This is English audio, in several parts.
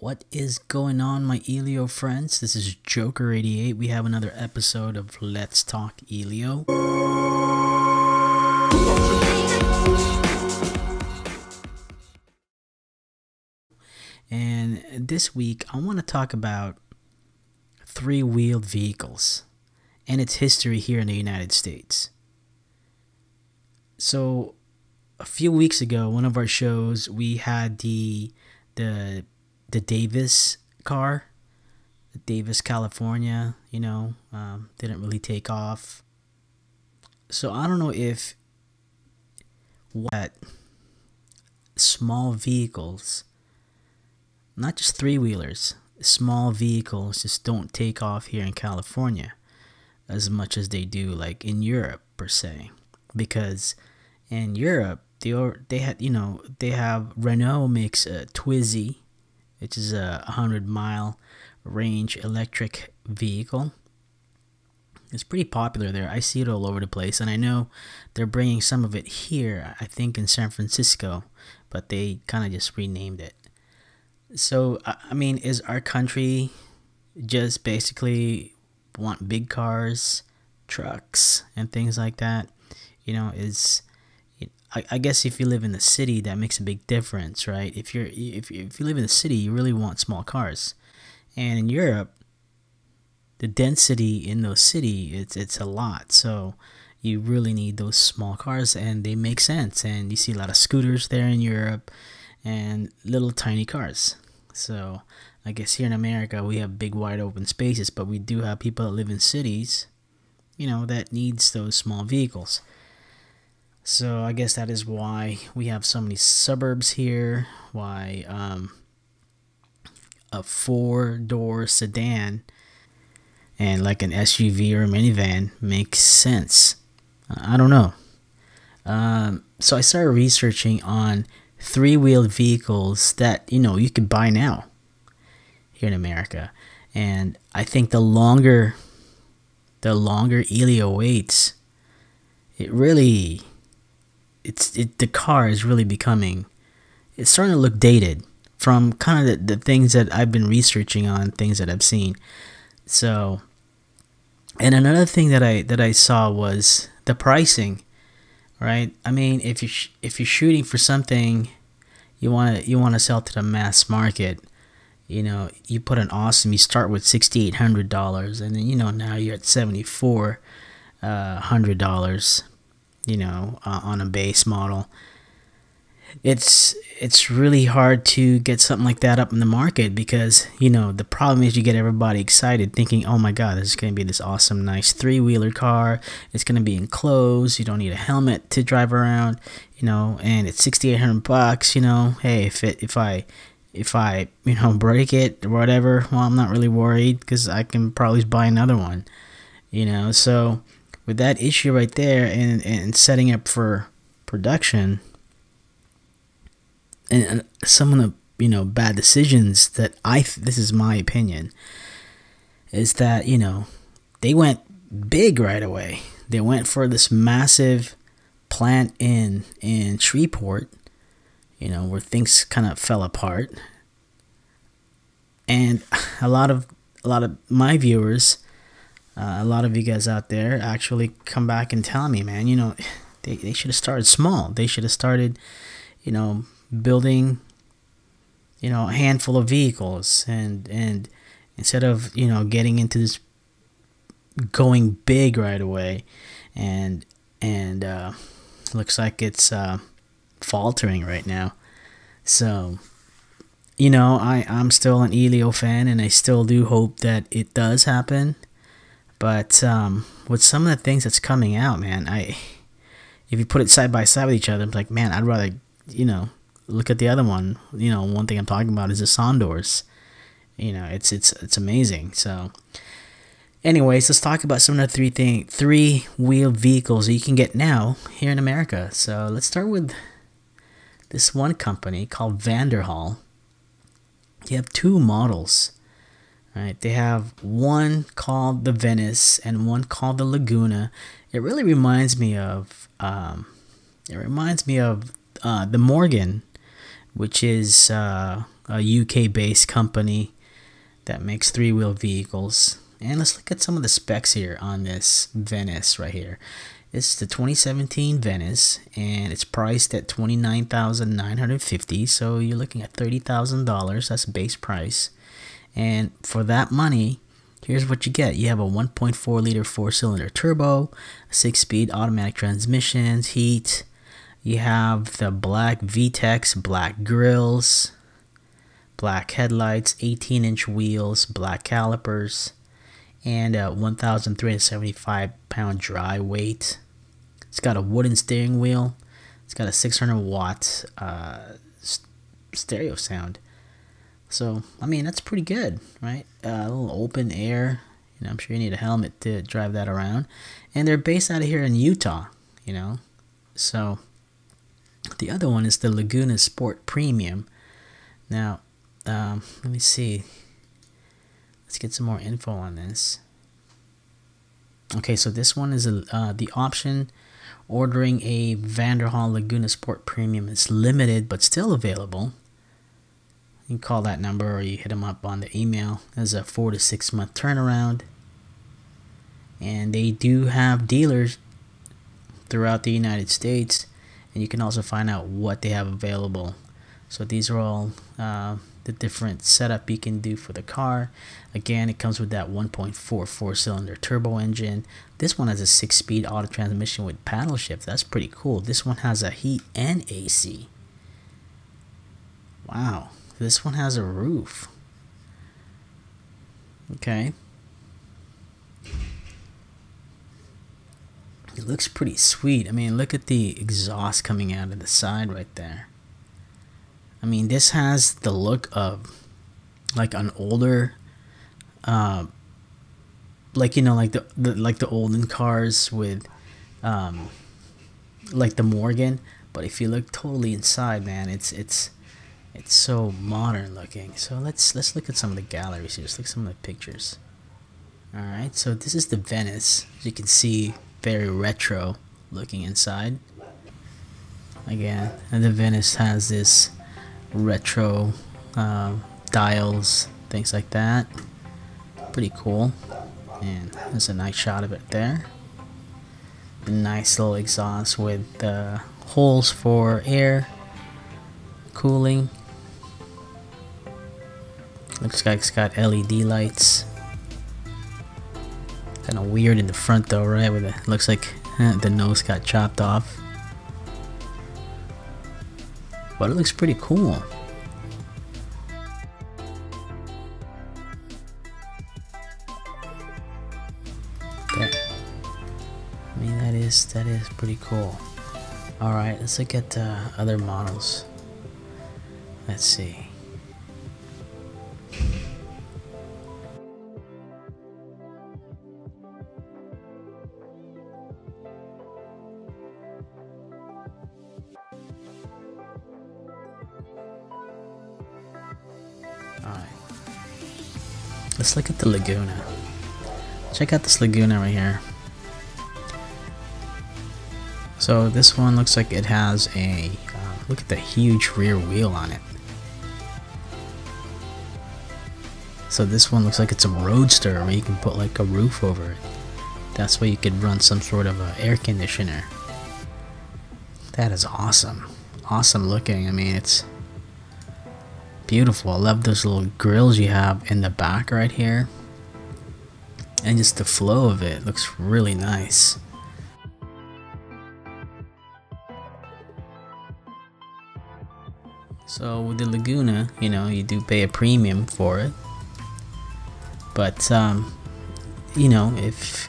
What is going on, my Elio friends? This is Joker88. We have another episode of Let's Talk Elio. And this week, I want to talk about three-wheeled vehicles and its history here in the United States. So, a few weeks ago, one of our shows, we had the Davis car, the Davis, California, didn't really take off. So I don't know if what small vehicles, not just three-wheelers, small vehicles just don't take off here in California as much as they do like in Europe per se. Because in Europe, they have Renault makes a Twizy, which is a 100-mile range electric vehicle. It's pretty popular there. I see it all over the place, and I know they're bringing some of it here, I think in San Francisco, but they kind of just renamed it. So, I mean, is our country just basically want big cars, trucks, and things like that? I guess if you live in the city, that makes a big difference, right? If you live in the city, you really want small cars. And in Europe, the density in those cities, it's a lot. So you really need those small cars, and they make sense. And you see a lot of scooters there in Europe and little tiny cars. So I guess here in America, we have big wide open spaces, but we do have people that live in cities, that needs those small vehicles. So I guess that is why we have so many suburbs here, why a four-door sedan and like an SUV or a minivan makes sense. I don't know. So I started researching on three-wheeled vehicles that, you can buy now here in America. And I think the longer Elio waits, the car is really becoming, it's starting to look dated from kind of the things that I've been researching on, things that I've seen. So, and another thing that I saw was the pricing, right? I mean, if you're shooting for something, you want to sell to the mass market, you put an awesome, you start with $6,800, and then now you're at $7,400. On a base model. It's really hard to get something like that up in the market because, the problem is you get everybody excited thinking, oh my God, this is going to be this awesome, nice three-wheeler car. It's going to be enclosed. You don't need a helmet to drive around, and it's $6,800, hey, if I break it or whatever, well, I'm not really worried because I can probably buy another one, so with that issue right there and setting up for production and some of the bad decisions that this is my opinion, is that they went big right away. They went for this massive plant in Shreveport, where things kind of fell apart. And a lot of my viewers, a lot of you guys out there actually come back and tell me, man, they should have started small. They should have started, building, a handful of vehicles, and instead of, getting into this going big right away, and looks like it's faltering right now. So, I'm still an Elio fan, and I still do hope that it does happen. But with some of the things that's coming out, man, if you put it side by side with each other, I'm like, man, I'd rather, look at the other one. One thing I'm talking about is the Sondors. It's amazing. So, anyways, let's talk about some of the three-wheel vehicles that you can get now here in America. So let's start with this one company called Vanderhall. You have two models. Right, they have one called the Venice and one called the Laguna. It really reminds me of the Morgan, which is a UK-based company that makes three-wheel vehicles. And let's look at some of the specs here on this Venice right here. This is the 2017 Venice, and it's priced at $29,950. So you're looking at $30,000. That's base price. And for that money, here's what you get. You have a 1.4 liter 4-cylinder turbo, 6-speed automatic transmissions, heat. You have the black VTEX, black grills, black headlights, 18-inch wheels, black calipers, and a 1,375 pound dry weight. It's got a wooden steering wheel. It's got a 600 watt stereo sound. So, I mean, that's pretty good, right? A little open air. You know, I'm sure you need a helmet to drive that around. And they're based out of here in Utah, you know. So, the other one is the Laguna Sport Premium. Now, let me see. Let's get some more info on this. Okay, so this one is the option. Ordering a Vanderhall Laguna Sport Premium is limited, but still available. You can call that number or you hit them up on the email. There's a 4 to 6 month turnaround. And they do have dealers throughout the United States. And you can also find out what they have available. So these are all the different setup you can do for the car. Again, it comes with that 1.4 4-cylinder turbo engine. This one has a 6-speed auto transmission with paddle shift. That's pretty cool. This one has a heat and AC. Wow. This one has a roof. Okay. It looks pretty sweet. I mean, look at the exhaust coming out of the side right there. I mean, this has the look of like an older, like, you know, like the olden cars with, like the Morgan. But if you look totally inside, man, it's so modern looking. So let's look at some of the galleries here. Let's look at some of the pictures. All right, so this is the Venice. As you can see, very retro looking inside. Again, and the Venice has this retro dials, things like that. Pretty cool. And there's a nice shot of it there. A nice little exhaust with holes for air cooling. Looks like it's got LED lights. Kind of weird in the front though, right? With it looks like the nose got chopped off. But it looks pretty cool. I mean, that is pretty cool. All right, let's look at other models. Let's see. Alright. Let's look at the Laguna. Check out this Laguna right here. So this one looks like it has a, look at the huge rear wheel on it. So this one looks like it's a roadster where you can put like a roof over it. That's where you could run some sort of a air conditioner. That is awesome. Awesome looking. I mean, it's beautiful. I love those little grills you have in the back right here. And just the flow of it looks really nice. So with the Laguna, you know, you do pay a premium for it. But, you know, if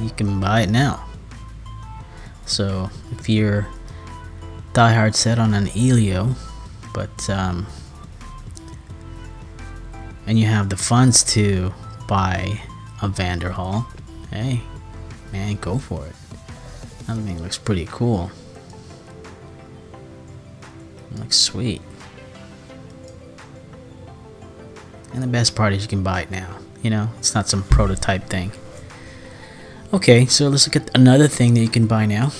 you can buy it now. So if you're diehard set on an Elio, but and you have the funds to buy a Vanderhall, hey, man, go for it. That thing looks pretty cool. It looks sweet. And the best part is you can buy it now. You know, it's not some prototype thing. Okay, so let's look at another thing that you can buy now.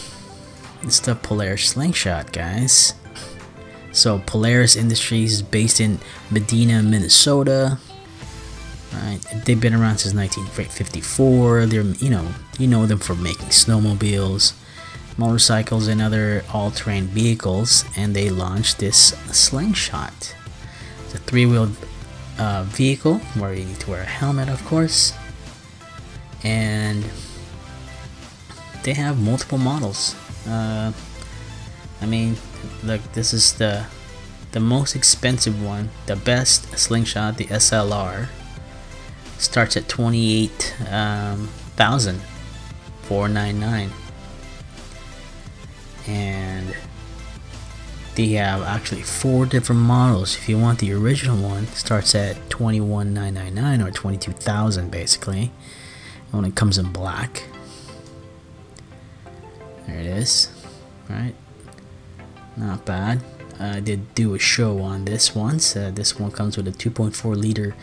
It's the Polaris Slingshot, guys. So Polaris Industries is based in Medina, Minnesota. Right, they've been around since 1954. They're, you know them for making snowmobiles, motorcycles, and other all-terrain vehicles. And they launched this slingshot. It's a three-wheeled vehicle where you need to wear a helmet, of course. And they have multiple models. I mean, look, this is the most expensive one, the best slingshot, the SLR. Starts at $28,499, and they have actually 4 different models. If you want the original one, it starts at $21,999 or $22,000 basically. When it comes in black, there it is. Right, not bad. I did do a show on this once. This one comes with a 2.4 liter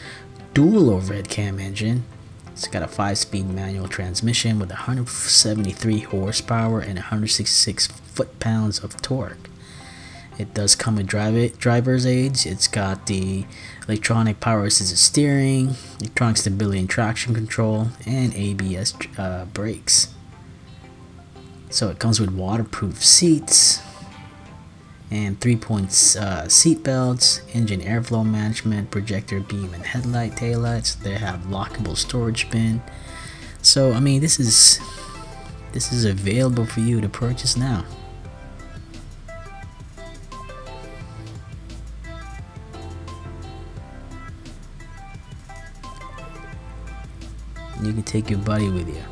dual overhead cam engine. It's got a 5-speed manual transmission with 173 horsepower and 166 foot-pounds of torque. It does come with driver's aids. It's got the electronic power assisted steering, electronic stability and traction control, and ABS brakes. So it comes with waterproof seats and 3-point seat belts, engine airflow management, projector beam and headlight taillights. They have lockable storage bin. So I mean, this is available for you to purchase now. You can take your buddy with you.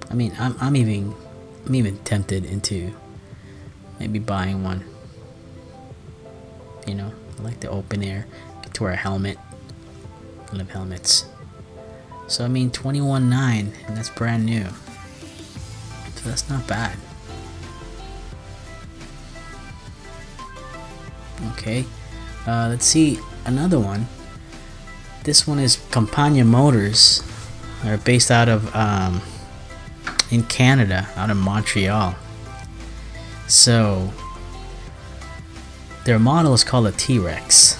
I mean, I'm even tempted into maybe buying one. You know, I like the open air. Get to wear a helmet. I love helmets. So I mean, $21,900, and that's brand new. So that's not bad. Okay, let's see another one. This one is Campagna Motors. They're based out of in Canada, out of Montreal. So their model is called a T-Rex.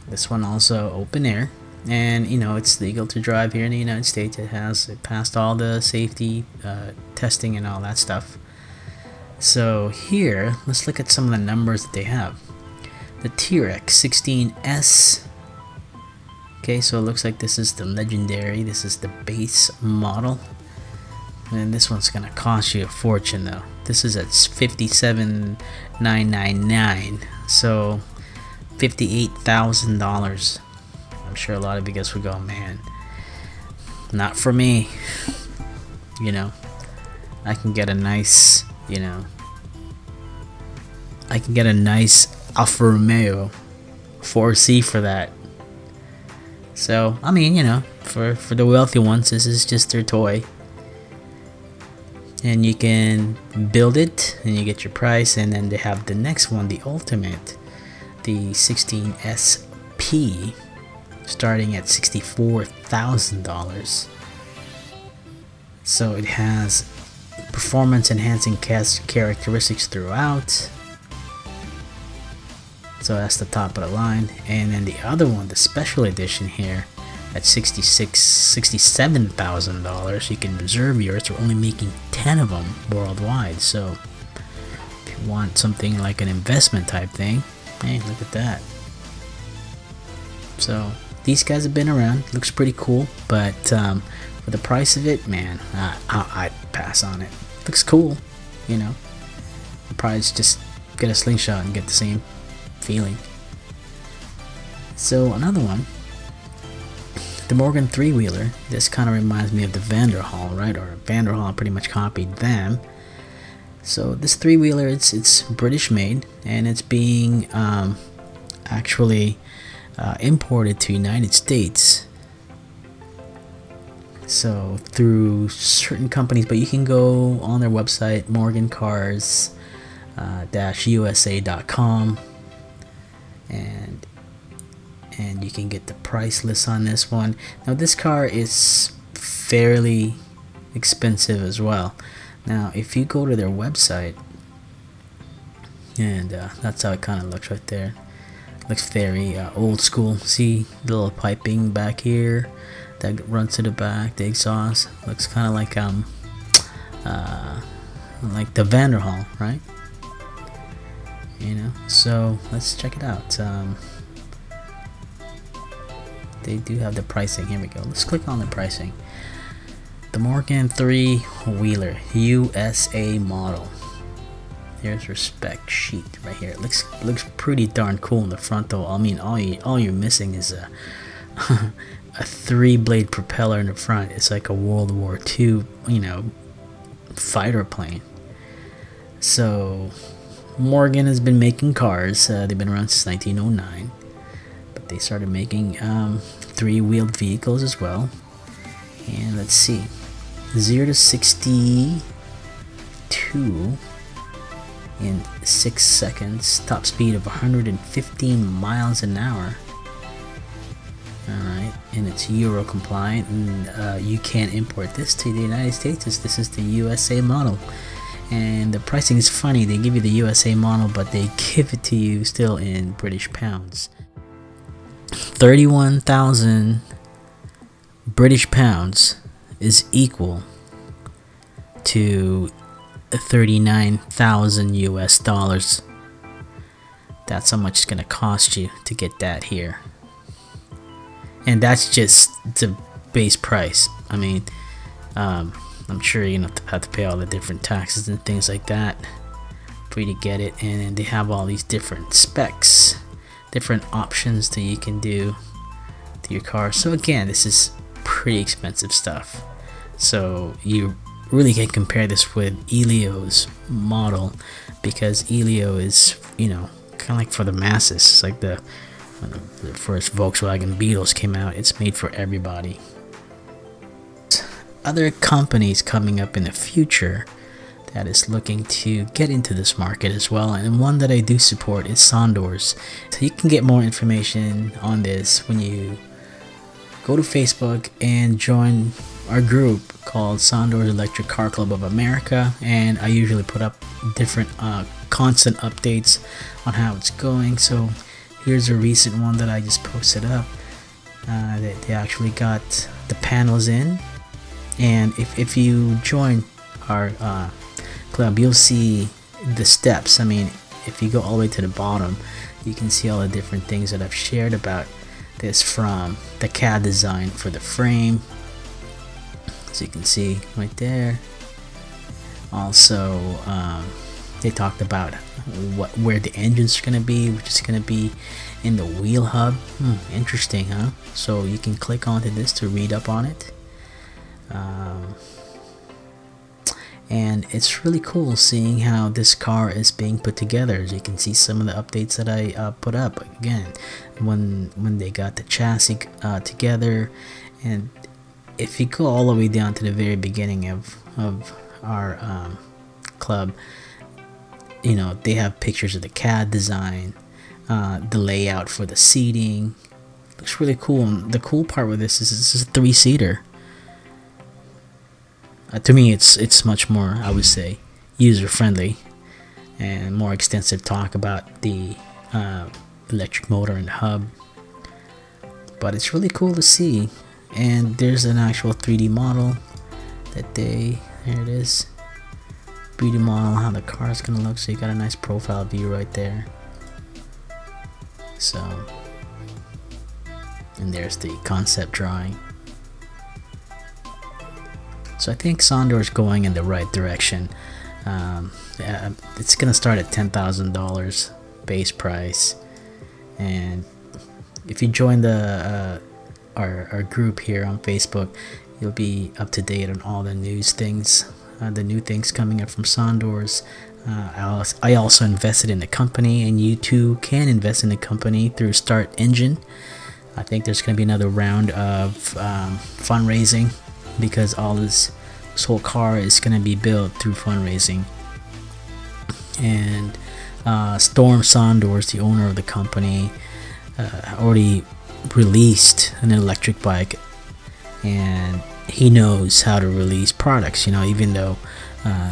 This one also open air, and you know, it's legal to drive here in the United States. It passed all the safety testing and all that stuff. So here, let's look at some of the numbers that they have. The T-Rex 16S. Okay, so it looks like this is the legendary. This is the base model. And this one's gonna cost you a fortune though. This is at $57,999. So $58,000. I'm sure a lot of you guys would go, man, not for me. You know, I can get a nice, you know, I can get a nice Alfa Romeo 4C for that. So I mean, you know, for the wealthy ones, this is just their toy, and you can build it and you get your price. And then they have the next one, the ultimate, the 16SP, starting at $64,000. So it has performance enhancing characteristics throughout. So that's the top of the line. And then the other one, the special edition here, at $67,000, you can reserve yours. We're only making 10 of them worldwide. So if you want something like an investment type thing, hey, look at that. So these guys have been around. Looks pretty cool, but for the price of it, man, I'd pass on it. Looks cool, you know. The price, just get a slingshot and get the same feeling. So another one, the Morgan 3-wheeler. This kind of reminds me of the Vanderhall, right? Or Vanderhall pretty much copied them. So this 3-wheeler, it's British made, and it's being actually imported to United States. So through certain companies, but you can go on their website, morgancars-usa.com, and you can get the price list on this one. Now this car is fairly expensive as well. Now if you go to their website, and that's how it kind of looks right there. Looks very old school. See the little piping back here that runs to the back, the exhaust. Looks kind of like the Vanderhall, right? You know, so let's check it out. They do have the pricing. Here we go. Let's click on the pricing. The Morgan 3-wheeler USA model. Here's your spec sheet right here. It looks pretty darn cool in the front though. I mean, all you're missing is a a 3-blade propeller in the front. It's like a World War II, you know, fighter plane. So Morgan has been making cars. They've been around since 1909, but they started making 3-wheeled vehicles as well. And let's see, 0 to 62 in 6 seconds, top speed of 115 miles an hour. Alright, and it's Euro compliant, and you can't import this to the United States. This is the USA model. And the pricing is funny. They give you the USA model, but they give it to you still in British pounds. 31,000 British pounds is equal to 39,000 US dollars. That's how much it's gonna cost you to get that here. And that's just the base price. I mean, I'm sure you're gonna have to pay all the different taxes and things like that for you to get it. And then they have all these different specs, different options that you can do to your car. So again, this is pretty expensive stuff. So you really can compare this with Elio's model, because Elio is, you know, kind of like for the masses. It's like when the first Volkswagen Beetles came out, it's made for everybody. Other companies coming up in the future that is looking to get into this market as well, and one that I do support is Sondors. So you can get more information on this when you go to Facebook and join our group called Sondors Electric Car Club of America, and I usually put up different constant updates on how it's going. So here's a recent one that I just posted up. They actually got the panels in, and if you join our club, you'll see the steps. I mean, if you go all the way to the bottom, you can see all the different things that I've shared about this, from the CAD design for the frame, as you can see right there. Also, they talked about where the engine's going to be, which is going to be in the wheel hub. Interesting, huh? So you can click onto this to read up on it. And it's really cool seeing how this car is being put together. As you can see, some of the updates that I put up again when they got the chassis together. And if you go all the way down to the very beginning of our club, you know, they have pictures of the CAD design, the layout for the seating. Looks really cool. And the cool part with this is a 3-seater. To me, it's much more, I would say, user-friendly, and more extensive talk about the electric motor and hub. But it's really cool to see, and there's an actual 3D model that there it is, 3D model, how the car is gonna look. So you got a nice profile view right there. So, and there's the concept drawing. So I think Sondor is going in the right direction. It's gonna start at $10,000 base price, and if you join the our group here on Facebook, you'll be up to date on all the news things, the new things coming up from Sondors. I also invested in the company, and you too can invest in the company through Start Engine. I think there's gonna be another round of fundraising, because all this whole car is going to be built through fundraising. And Storm Sondors, the owner of the company, already released an electric bike, and he knows how to release products, you know, even though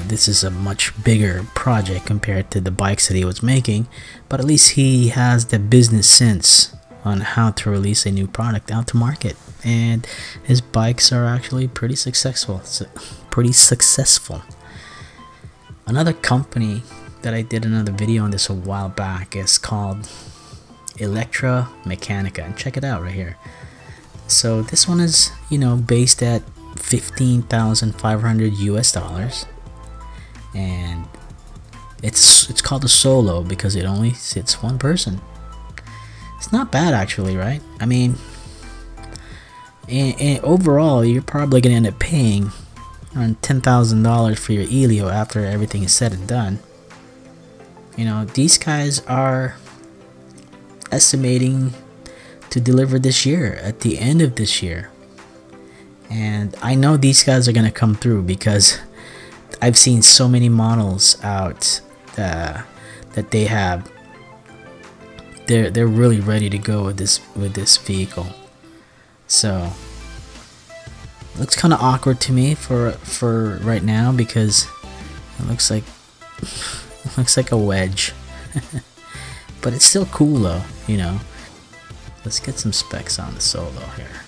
this is a much bigger project compared to the bikes that he was making, but at least he has the business sense on how to release a new product out to market, and his bikes are actually pretty successful. Another company that I did another video on this a while back is called Electra Mechanica, and check it out right here. So this one is, you know, based at $15,500 US, and it's called a solo because it only sits one person. It's not bad actually, right? I mean, and overall you're probably gonna end up paying around $10,000 for your Elio after everything is said and done. You know, these guys are estimating to deliver this year, at the end of this year, and I know these guys are gonna come through because I've seen so many models out that they have. They're really ready to go with this vehicle. So looks kind of awkward to me for right now because it looks like a wedge. But it's still cool though, you know. Let's get some specs on the Solo here.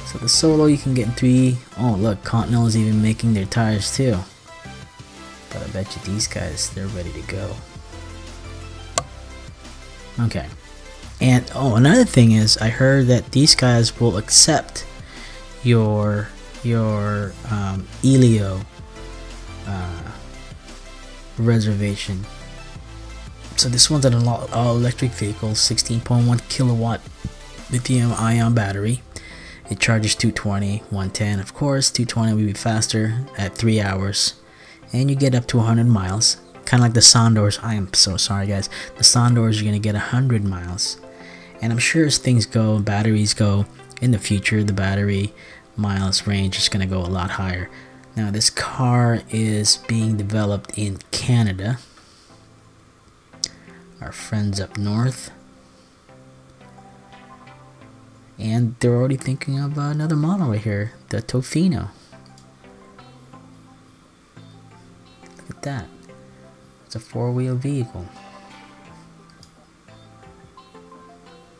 So the Solo you can get in 3. Oh look, Continental is even making their tires too. But I bet you these guys, they're ready to go. Okay. And oh, another thing is I heard that these guys will accept your Elio reservation. So this one's an all electric vehicle, 16.1 kilowatt lithium ion battery. It charges 220, 110. Of course, 220 will be faster at 3 hours, and you get up to 100 miles. Kind of like the Sondors. I am so sorry, guys. The Sondors, you're gonna get 100 miles, and I'm sure as things go, batteries go in the future, the battery miles range is gonna go a lot higher. Now, this car is being developed in Canada. Our friends up north. And they're already thinking of another model right here, the Tofino. Look at that. It's a 4-wheel vehicle.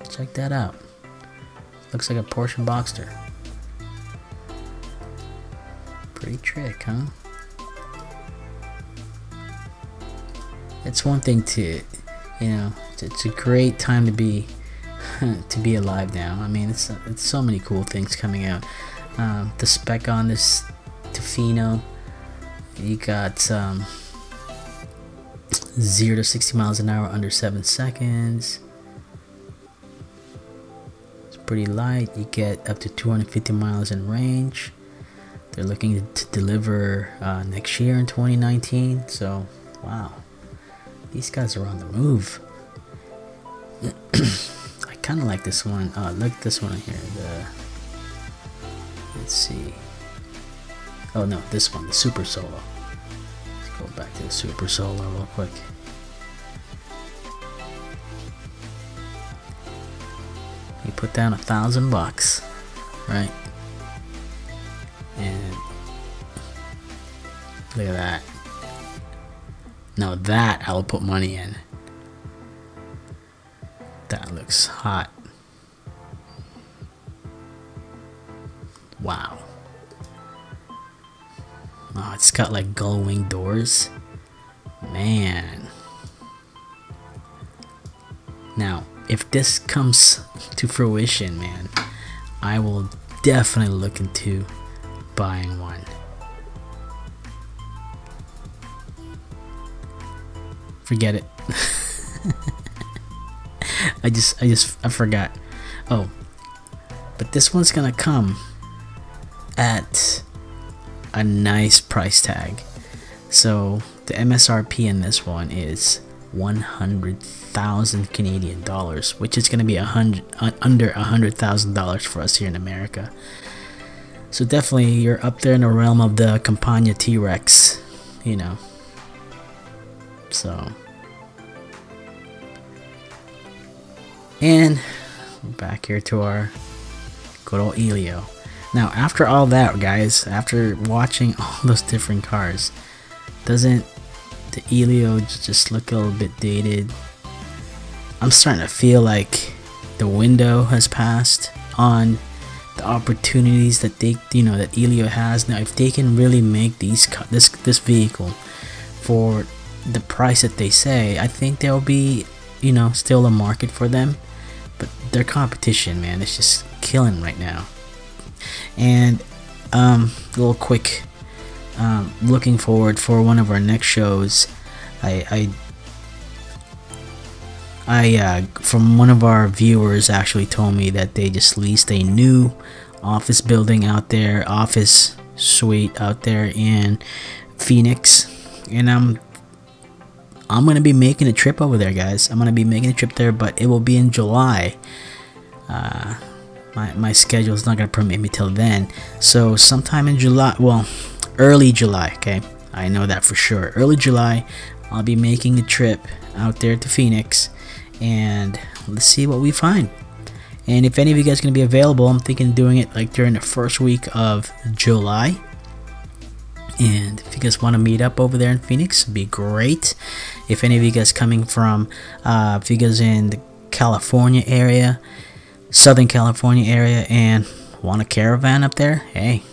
Check that out. Looks like a Porsche Boxster. Pretty trick, huh? It's one thing to, you know, it's a great time to be alive now. I mean, it's so many cool things coming out. The spec on this Tofino, you got 0 to 60 miles an hour under 7 seconds. It's pretty light. You get up to 250 miles in range. They're looking to deliver next year in 2019. So, wow, these guys are on the move. I kind of like this one. Look at this one here. Let's see. Oh no, this one, the Super Solo. Let's go back to the Super Solo real quick. You put down $1,000, right? And look at that. Now that I will put money in. That looks hot. Wow. Oh, it's got like gull wing doors. Man. Now, if this comes to fruition, man, I will definitely look into buying one. Forget it. I forgot. Oh, but this one's gonna come at a nice price tag. So the MSRP in this one is 100,000 Canadian dollars, which is gonna be under $100,000 for us here in America. So definitely you're up there in the realm of the Campagna T-Rex, you know. So, and We're back here to our good old Elio. Now, after all that, guys, after watching all those different cars, doesn't the Elio just look a little bit dated? I'm starting to feel like the window has passed on the opportunities that that Elio has. Now, if they can really make this vehicle for the price that they say, I think there'll be, still a market for them. But their competition, man, it's just killing right now. And a little quick, looking forward for one of our next shows. From one of our viewers actually told me that they just leased a new office building out there, office suite out there in Phoenix, and I'm gonna be making a trip over there, guys. I'm gonna be making a trip there, but it will be in July. My schedule is not gonna permit me till then, so sometime in July, well, early July. Okay, I know that for sure. Early July, I'll be making a trip out there to Phoenix, and let's see what we find. And if any of you guys are going to be available, I'm thinking of doing it like during the first week of July. And if you guys want to meet up over there in Phoenix, it'd be great. If any of you guys coming from, if you guys in the California area, Southern California area, and want a caravan up there, hey,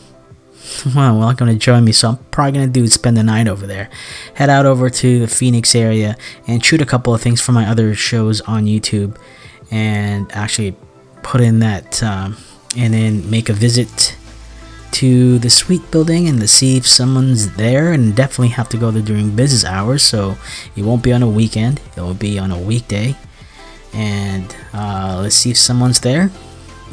well, welcome to join me. So I'm probably gonna do is spend the night over there, head out over to the Phoenix area and shoot a couple of things for my other shows on YouTube, and actually put in that and then make a visit to the suite building and to see if someone's there. And definitely have to go there during business hours, so it won't be on a weekend, it will be on a weekday. And let's see if someone's there,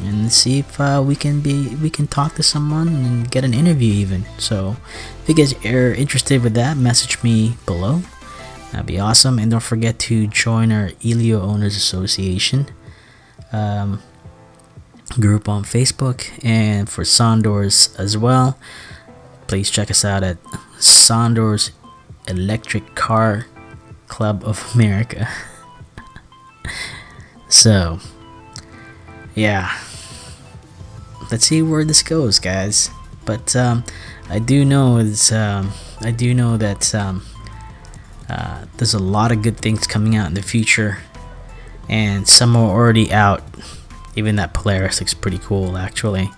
and see if we can talk to someone and get an interview even. So if you guys are interested with that, message me below, that'd be awesome. And don't forget to join our Elio Owners Association group on Facebook, and for Sondors as well, please check us out at Sondors Electric Car Club of America. So yeah, let's see where this goes, guys. But I do know that there's a lot of good things coming out in the future, and some are already out. Even that Polaris looks pretty cool, actually.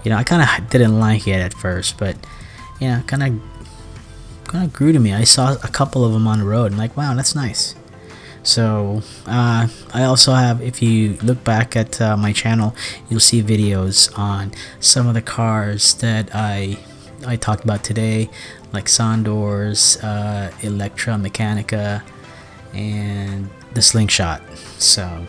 I kind of didn't like it at first, but kind of grew to me. I saw a couple of them on the road and like, wow, that's nice. So I also have, if you look back at my channel, you'll see videos on some of the cars that I talked about today, like Sondors, Electra Mechanica, and the Slingshot. So,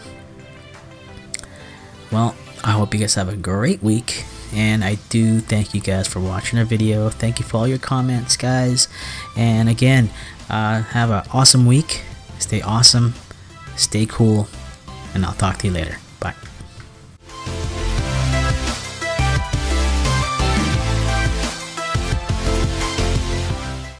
well, I hope you guys have a great week, and I do thank you guys for watching our video. Thank you for all your comments, guys. And again, have an awesome week. Stay awesome, stay cool, and I'll talk to you later. Bye.